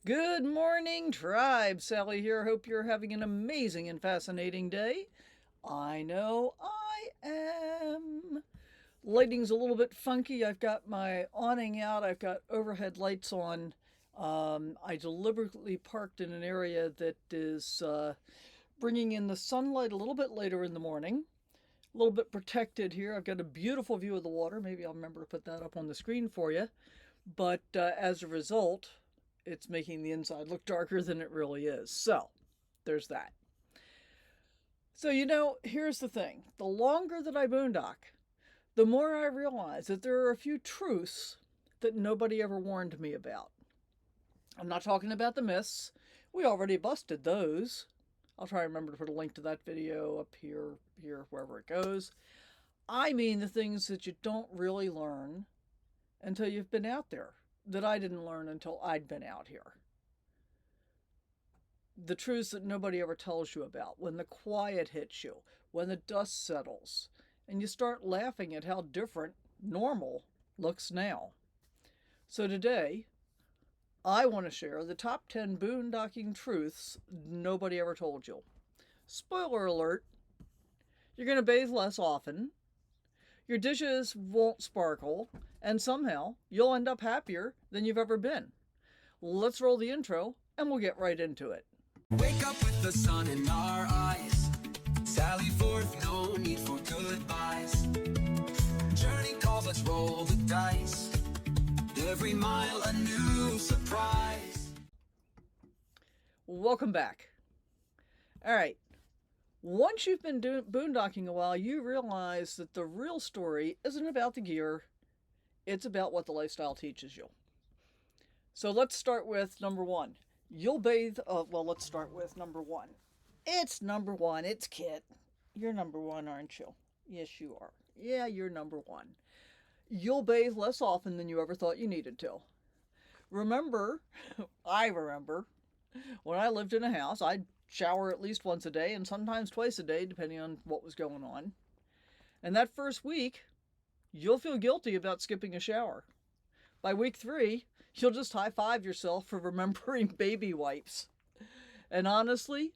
Good morning, tribe. Sally here. Hope you're having an amazing and fascinating day. I know I am. Lighting's a little bit funky. I've got my awning out, I've got overhead lights on. I deliberately parked in an area that is bringing in the sunlight a little bit later in the morning. A little bit protected here. I've got a beautiful view of the water. Maybe I'll remember to put that up on the screen for you. But as a result, it's making the inside look darker than it really is. So there's that. So, here's the thing. The longer that I boondock, the more I realize that there are a few truths that nobody ever warned me about. I'm not talking about the myths. We already busted those. I'll try to remember to put a link to that video up here, wherever it goes. I mean the things that you don't really learn until you've been out there, that I didn't learn until I'd been out here. The truths that nobody ever tells you about, when the quiet hits you, when the dust settles, and you start laughing at how different normal looks now. So today, I want to share the top 10 boondocking truths nobody ever told you. Spoiler alert, you're going to bathe less often, your dishes won't sparkle, and somehow you'll end up happier than you've ever been. Let's roll the intro and we'll get right into it. Wake up with the sun in our eyes. Sally forth, no need for goodbyes. Journey calls, let's roll the dice. Every mile a new surprise. Welcome back. All right. Once you've been boondocking a while, you realize that the real story isn't about the gear. It's about what the lifestyle teaches you. So let's start with number one. You'll bathe. Let's start with number one. It's number one. It's Kit. You're number one, aren't you? Yes, you are. Yeah, you're number one. You'll bathe less often than you ever thought you needed to. Remember, I remember, when I lived in a house, I'd shower at least once a day and sometimes twice a day, depending on what was going on. And that first week, you'll feel guilty about skipping a shower. By week 3, you'll just high five yourself for remembering baby wipes. And honestly,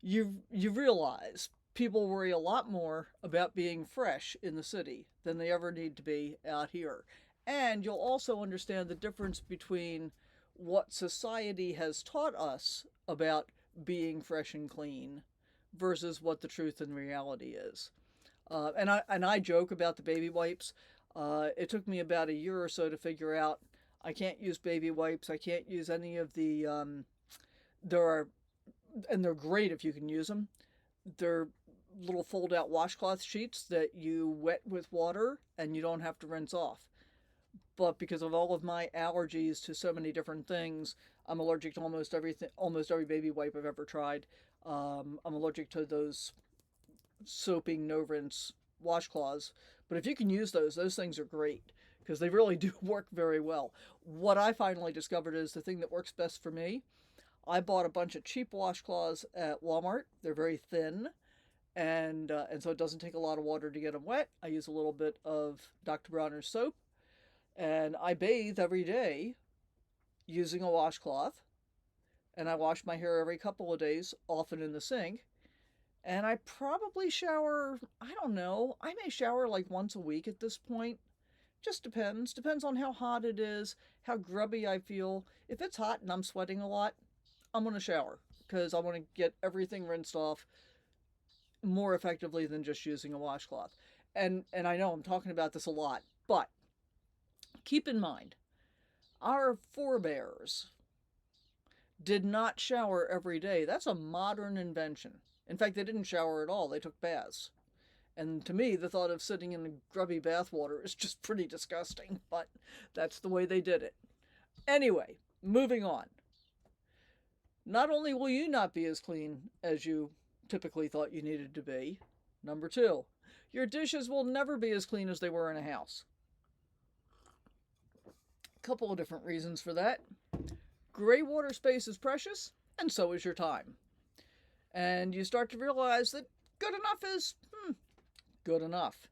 you realize people worry a lot more about being fresh in the city than they ever need to be out here. And you'll also understand the difference between what society has taught us about being fresh and clean versus what the truth and reality is. And I joke about the baby wipes. It took me about a year or so to figure out I can't use baby wipes. I can't use any of the and they're great if you can use them. They're little fold-out washcloth sheets that you wet with water and you don't have to rinse off. But because of all of my allergies to so many different things, I'm allergic to almost everything, almost every baby wipe I've ever tried. I'm allergic to those soaping, no rinse washcloths. But if you can use those things are great because they really do work very well. What I finally discovered is the thing that works best for me. I bought a bunch of cheap washcloths at Walmart. They're very thin, and so it doesn't take a lot of water to get them wet. I use a little bit of Dr. Bronner's soap, and I bathe every day using a washcloth, and I wash my hair every couple of days, often in the sink. And I probably shower, I don't know, I may shower like once a week at this point. Just depends. Depends on how hot it is, how grubby I feel. If it's hot and I'm sweating a lot, I'm going to shower because I want to get everything rinsed off more effectively than just using a washcloth. And I know I'm talking about this a lot, but keep in mind, our forebears did not shower every day. That's a modern invention. In fact, they didn't shower at all. They took baths. And to me, the thought of sitting in grubby bath water is just pretty disgusting, but that's the way they did it. Anyway, moving on. Not only will you not be as clean as you typically thought you needed to be, number 2, your dishes will never be as clean as they were in a house. A couple of different reasons for that. Gray water space is precious, and so is your time. And you start to realize that good enough is good enough.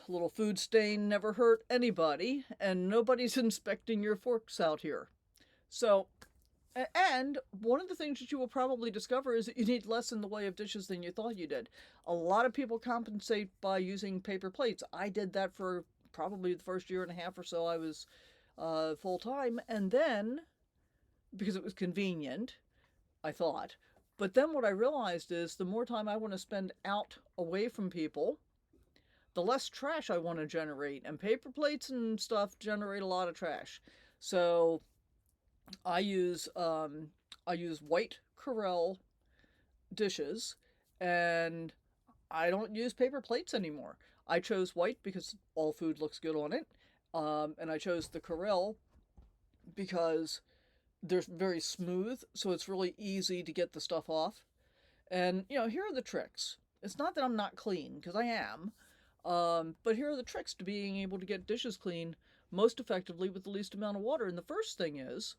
A little food stain never hurt anybody, and nobody's inspecting your forks out here. So, and one of the things that you will probably discover is that you need less in the way of dishes than you thought you did. A lot of people compensate by using paper plates. I did that for probably the first year and a half or so I was full time, and then because it was convenient, I thought. But then what I realized is the more time I want to spend out away from people, the less trash I want to generate. And paper plates and stuff generate a lot of trash. So I use white Corel dishes, and I don't use paper plates anymore. I chose white because all food looks good on it, and I chose the Corel because they're very smooth, so it's really easy to get the stuff off. And here are the tricks. It's not that I'm not clean, because I am, but here are the tricks to being able to get dishes clean most effectively with the least amount of water. And the first thing is,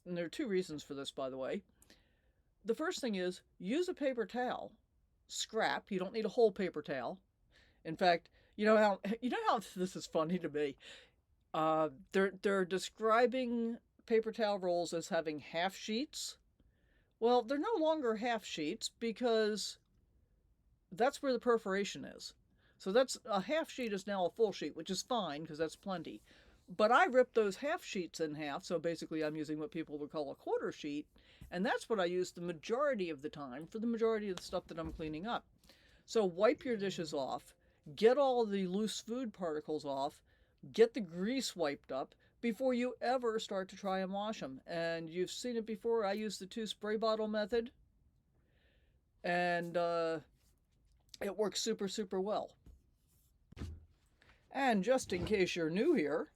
and there are two reasons for this, by the way. The first thing is use a paper towel. Scrap. You don't need a whole paper towel. In fact, you know how this is funny to me. They're describing paper towel rolls as having half sheets. Well, they're no longer half sheets because that's where the perforation is. So that's a half sheet is now a full sheet, which is fine because that's plenty. But I ripped those half sheets in half, so basically I'm using what people would call a quarter sheet, and that's what I use the majority of the time for the majority of the stuff that I'm cleaning up. So wipe your dishes off, get all the loose food particles off, get the grease wiped up before you ever start to try and wash them. And you've seen it before. I use the 2 spray bottle method, and it works super, super well. And just in case you're new here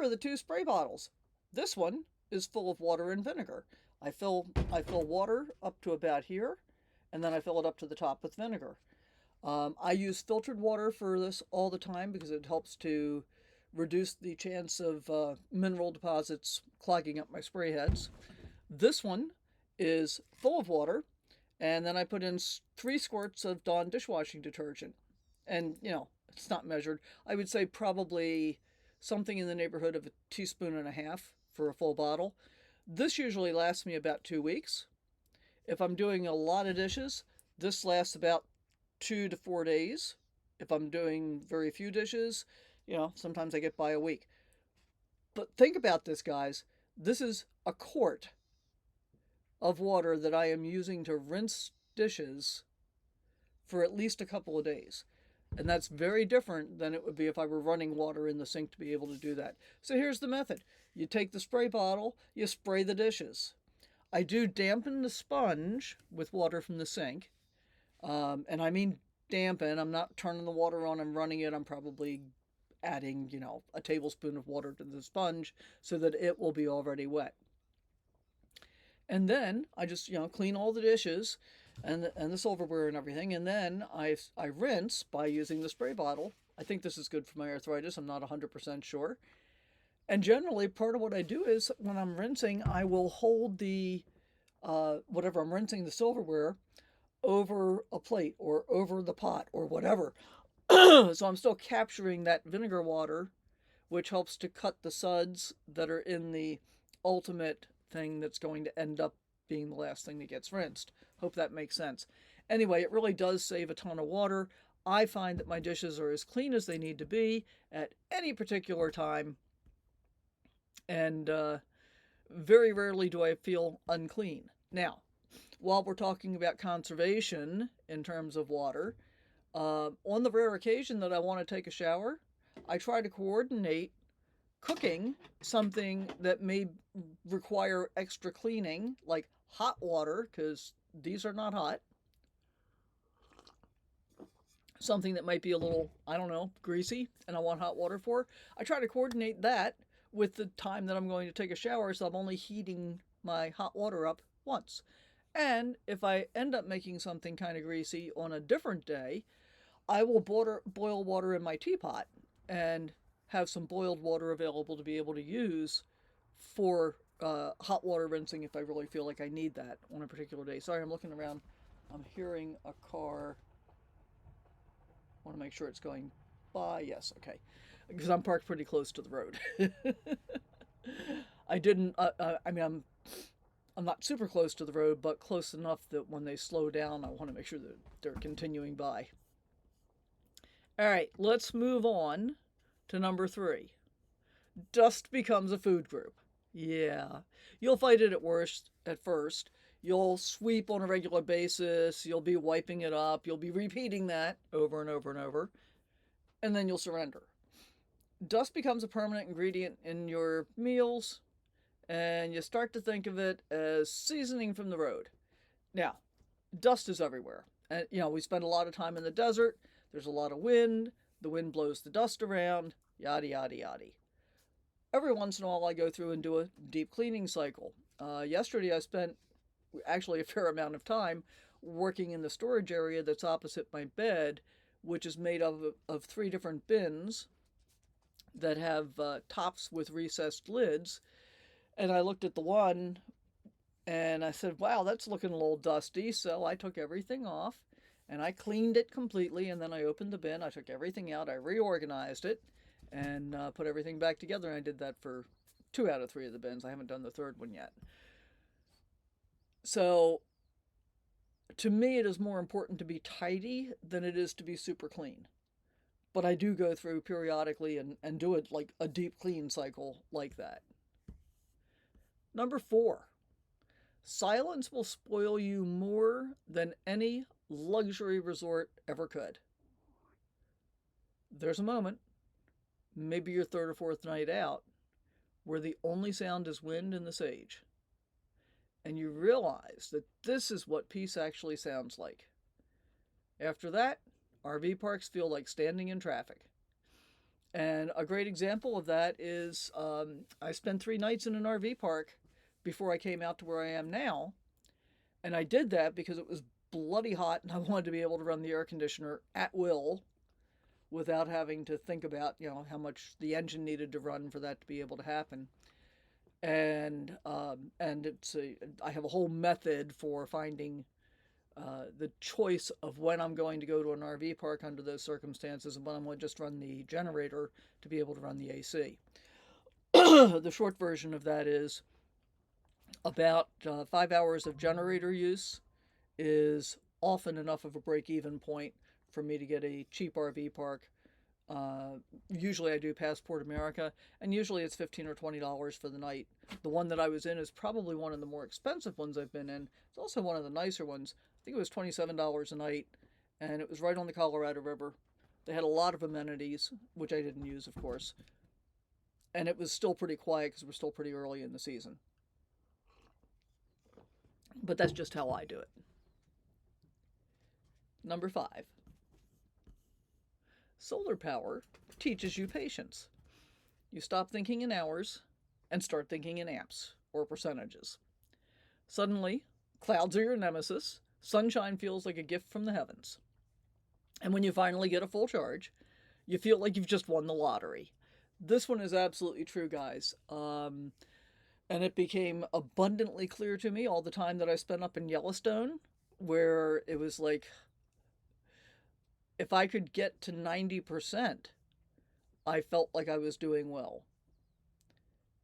are the 2 spray bottles. This one is full of water and vinegar. I fill water up to about here, and then I fill it up to the top with vinegar. I use filtered water for this all the time because it helps to reduce the chance of mineral deposits clogging up my spray heads. This one is full of water, and then I put in 3 squirts of Dawn dishwashing detergent. And, it's not measured. I would say probably something in the neighborhood of a teaspoon and a half for a full bottle. This usually lasts me about 2 weeks. If I'm doing a lot of dishes, this lasts about 2 to 4 days. If I'm doing very few dishes, sometimes I get by a week. But think about this, guys. This is a quart of water that I am using to rinse dishes for at least a couple of days. And that's very different than it would be if I were running water in the sink to be able to do that. So here's the method. You take the spray bottle, you spray the dishes. I do dampen the sponge with water from the sink. And I mean dampen. I'm not turning the water on and running it. I'm probably adding, a tablespoon of water to the sponge so that it will be already wet. And then I just, clean all the dishes and the silverware and everything. And then I rinse by using the spray bottle. I think this is good for my arthritis. I'm not 100% sure. And generally, part of what I do is when I'm rinsing, I will hold the whatever I'm rinsing, the silverware, over a plate or over the pot or whatever. So I'm still capturing that vinegar water, which helps to cut the suds that are in the ultimate thing that's going to end up being the last thing that gets rinsed. Hope that makes sense. Anyway, it really does save a ton of water. I find that my dishes are as clean as they need to be at any particular time, and very rarely do I feel unclean. Now, while we're talking about conservation in terms of water, on the rare occasion that I want to take a shower, I try to coordinate cooking something that may require extra cleaning, like hot water, because these are not hot. Something that might be a little, I don't know, greasy, and I want hot water for. I try to coordinate that with the time that I'm going to take a shower, so I'm only heating my hot water up once. And if I end up making something kind of greasy on a different day, I will boil water in my teapot and have some boiled water available to be able to use for hot water rinsing if I really feel like I need that on a particular day. Sorry, I'm looking around. I'm hearing a car. I want to make sure it's going by. Yes, okay. Because I'm parked pretty close to the road. I didn't. I mean, I'm not super close to the road, but close enough that when they slow down, I want to make sure that they're continuing by. All right, let's move on to number 3. Dust becomes a food group. Yeah, you'll fight it at first. You'll sweep on a regular basis. You'll be wiping it up. You'll be repeating that over and over and over, and then you'll surrender. Dust becomes a permanent ingredient in your meals, and you start to think of it as seasoning from the road. Now, dust is everywhere. And, we spend a lot of time in the desert. There's a lot of wind. The wind blows the dust around, yada, yada, yada. Every once in a while, I go through and do a deep cleaning cycle. Yesterday, I spent actually a fair amount of time working in the storage area that's opposite my bed, which is made of 3 different bins that have tops with recessed lids. And I looked at the one and I said, wow, that's looking a little dusty. So I took everything off and I cleaned it completely. And then I opened the bin. I took everything out. I reorganized it and put everything back together. And I did that for 2 out of 3 of the bins. I haven't done the 3rd one yet. So to me, it is more important to be tidy than it is to be super clean. But I do go through periodically and do it like a deep clean cycle like that. Number 4, silence will spoil you more than any luxury resort ever could. There's a moment, maybe your 3rd or 4th night out, where the only sound is wind and the sage. And you realize that this is what peace actually sounds like. After that, RV parks feel like standing in traffic. And a great example of that is I spent 3 nights in an RV park before I came out to where I am now. And I did that because it was bloody hot and I wanted to be able to run the air conditioner at will without having to think about, how much the engine needed to run for that to be able to happen. And I have a whole method for finding the choice of when I'm going to go to an RV park under those circumstances and when I'm going to just run the generator to be able to run the AC. The short version of that is about 5 hours of generator use is often enough of a break-even point for me to get a cheap RV park. Usually I do Passport America, and usually it's $15 or $20 for the night. The one that I was in is probably one of the more expensive ones I've been in. It's also one of the nicer ones. I think it was $27 a night, and it was right on the Colorado River. They had a lot of amenities, which I didn't use, of course. And it was still pretty quiet because we're still pretty early in the season. But that's just how I do it. Number 5. Solar power teaches you patience. You stop thinking in hours and start thinking in amps or percentages. Suddenly, clouds are your nemesis. Sunshine feels like a gift from the heavens. And when you finally get a full charge, you feel like you've just won the lottery. This one is absolutely true, guys. And it became abundantly clear to me all the time that I spent up in Yellowstone, where it was like, if I could get to 90%, I felt like I was doing well.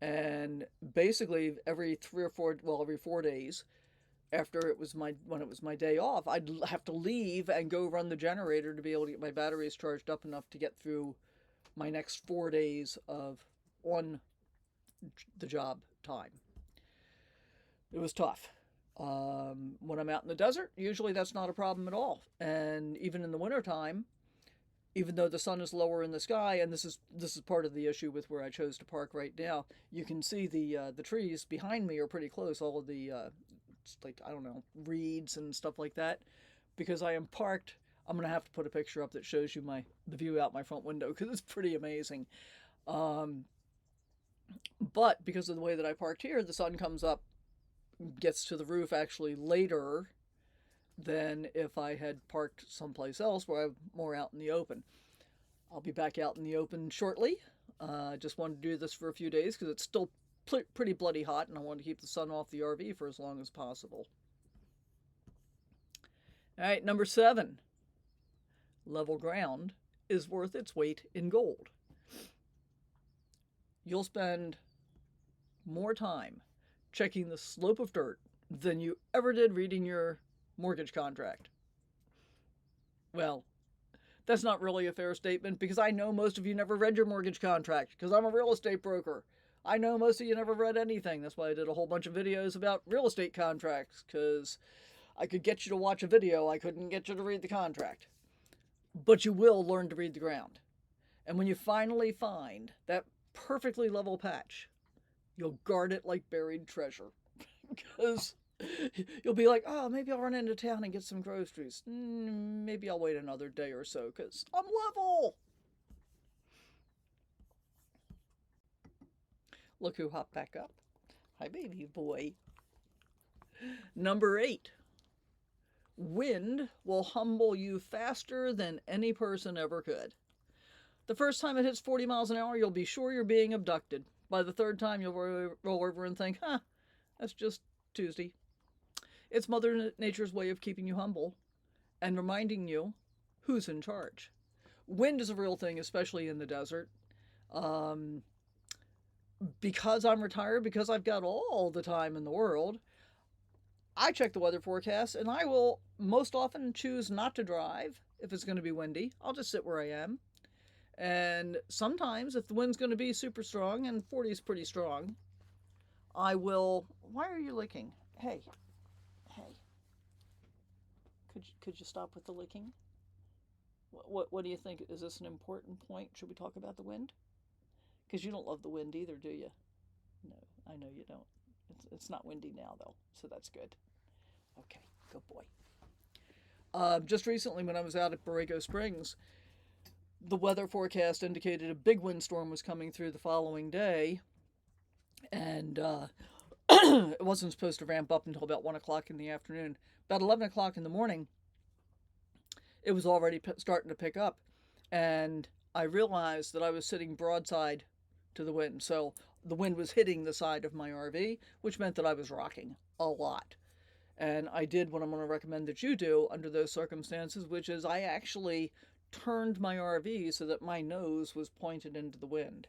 And basically every 4 days after when it was my day off, I'd have to leave and go run the generator to be able to get my batteries charged up enough to get through my next 4 days of on the job time. It was tough. When I'm out in the desert, usually that's not a problem at all. And even in the wintertime, even though the sun is lower in the sky, and this is part of the issue with where I chose to park right now, you can see the trees behind me are pretty close. All of the reeds and stuff like that. Because I am parked, I'm gonna have to put a picture up that shows you the view out my front window because it's pretty amazing. But because of the way that I parked here, the sun comes up, gets to the roof actually later than if I had parked someplace else where I'm more out in the open. I'll be back out in the open shortly. Just wanted to do this for a few days because it's still pretty bloody hot and I want to keep the sun off the RV for as long as possible. All right, number 7. Level ground is worth its weight in gold. You'll spend more time checking the slope of dirt than you ever did reading your mortgage contract. Well, that's not really a fair statement because I know most of you never read your mortgage contract because I'm a real estate broker. I know most of you never read anything. That's why I did a whole bunch of videos about real estate contracts because I could get you to watch a video. I couldn't get you to read the contract. But you will learn to read the ground. And when you finally find that perfectly level patch, you'll guard it like buried treasure. Because you'll be like, oh, maybe I'll run into town and get some groceries. Maybe I'll wait another day or so because I'm level. Look who hopped back up. Hi, baby boy. Number 8. Wind will humble you faster than any person ever could. The first time it hits 40 miles an hour, you'll be sure you're being abducted. By the third time, you'll roll over and think, that's just Tuesday. It's Mother Nature's way of keeping you humble and reminding you who's in charge. Wind is a real thing, especially in the desert. Because I'm retired, because I've got all the time in the world, I check the weather forecast and I will most often choose not to drive if it's going to be windy. I'll just sit where I am. And sometimes, if the wind's going to be super strong, and 40 is pretty strong, I will. Why are you licking? Hey. Could you stop with the licking? What do you think? Is this an important point? Should we talk about the wind? Because you don't love the wind either, do you? No, I know you don't. It's not windy now, though, so that's good. Okay, good boy. Just recently, when I was out at Borrego Springs, the weather forecast indicated a big windstorm was coming through the following day, and it wasn't supposed to ramp up until about 1 o'clock in the afternoon. About 11 o'clock in the morning, it was already starting to pick up, and I realized that I was sitting broadside to the wind. So the wind was hitting the side of my RV, which meant that I was rocking a lot. And I did what I'm going to recommend that you do under those circumstances, which is I actually turned my RV so that my nose was pointed into the wind.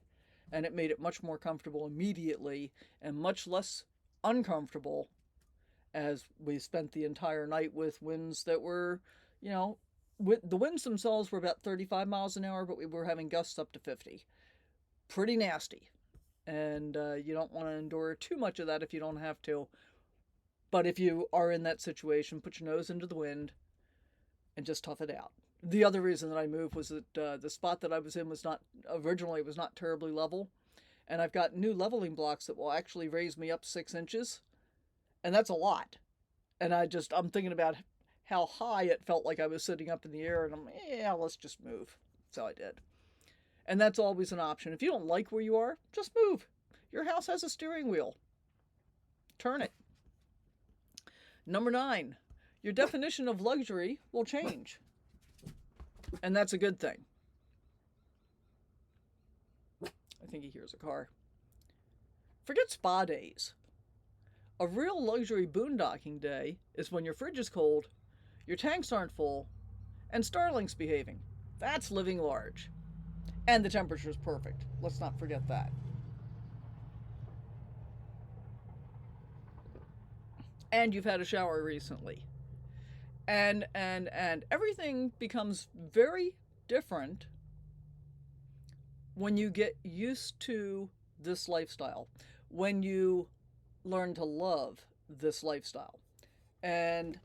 And it made it much more comfortable immediately and much less uncomfortable as we spent the entire night with winds that were, the winds themselves were about 35 miles an hour, but we were having gusts up to 50. Pretty nasty. And you don't want to endure too much of that if you don't have to. But if you are in that situation, put your nose into the wind and just tough it out. The other reason that I moved was that the spot that I was in was not terribly level. And I've got new leveling blocks that will actually raise me up 6 inches. And that's a lot. And I'm thinking about how high it felt like I was sitting up in the air. And let's just move. So I did. And that's always an option. If you don't like where you are, just move. Your house has a steering wheel. Turn it. Number 9, your definition of luxury will change. And that's a good thing. I think he hears a car. Forget spa days. A real luxury boondocking day is when your fridge is cold, your tanks aren't full, and Starlink's behaving. That's living large. And the temperature is perfect. Let's not forget that. And you've had a shower recently. And everything becomes very different when you get used to this lifestyle, when you learn to love this lifestyle. And,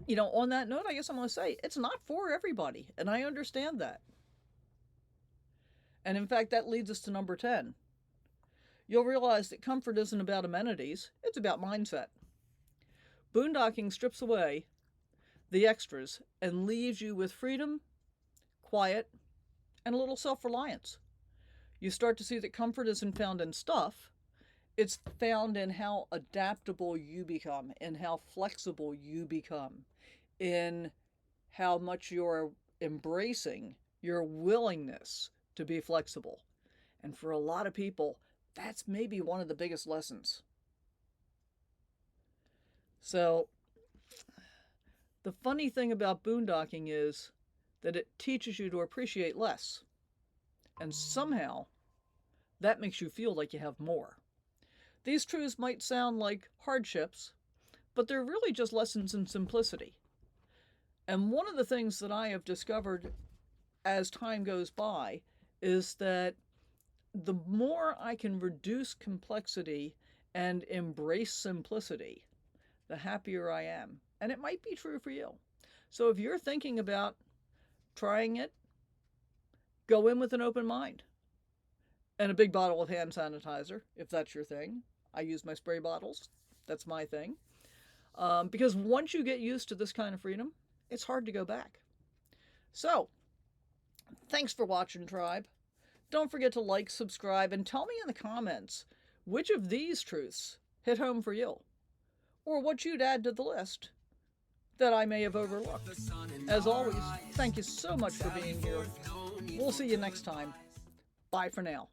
on that note, I guess I'm going to say it's not for everybody, and I understand that. And in fact, that leads us to number 10. You'll realize that comfort isn't about amenities, it's about mindset. Boondocking strips away the extras and leaves you with freedom, quiet, and a little self-reliance. You start to see that comfort isn't found in stuff, it's found in how adaptable you become, in how flexible you become, in how much you're embracing your willingness to be flexible. And for a lot of people, that's maybe one of the biggest lessons. So, the funny thing about boondocking is that it teaches you to appreciate less. And somehow, that makes you feel like you have more. These truths might sound like hardships, but they're really just lessons in simplicity. And one of the things that I have discovered as time goes by is that the more I can reduce complexity and embrace simplicity, the happier I am. And it might be true for you. So if you're thinking about trying it, go in with an open mind and a big bottle of hand sanitizer, if that's your thing. I use my spray bottles. That's my thing. Because once you get used to this kind of freedom, it's hard to go back. So, thanks for watching, Tribe. Don't forget to like, subscribe, and tell me in the comments which of these truths hit home for you, or what you'd add to the list that I may have overlooked. As always, thank you so much for being here. We'll see you next time. Bye for now.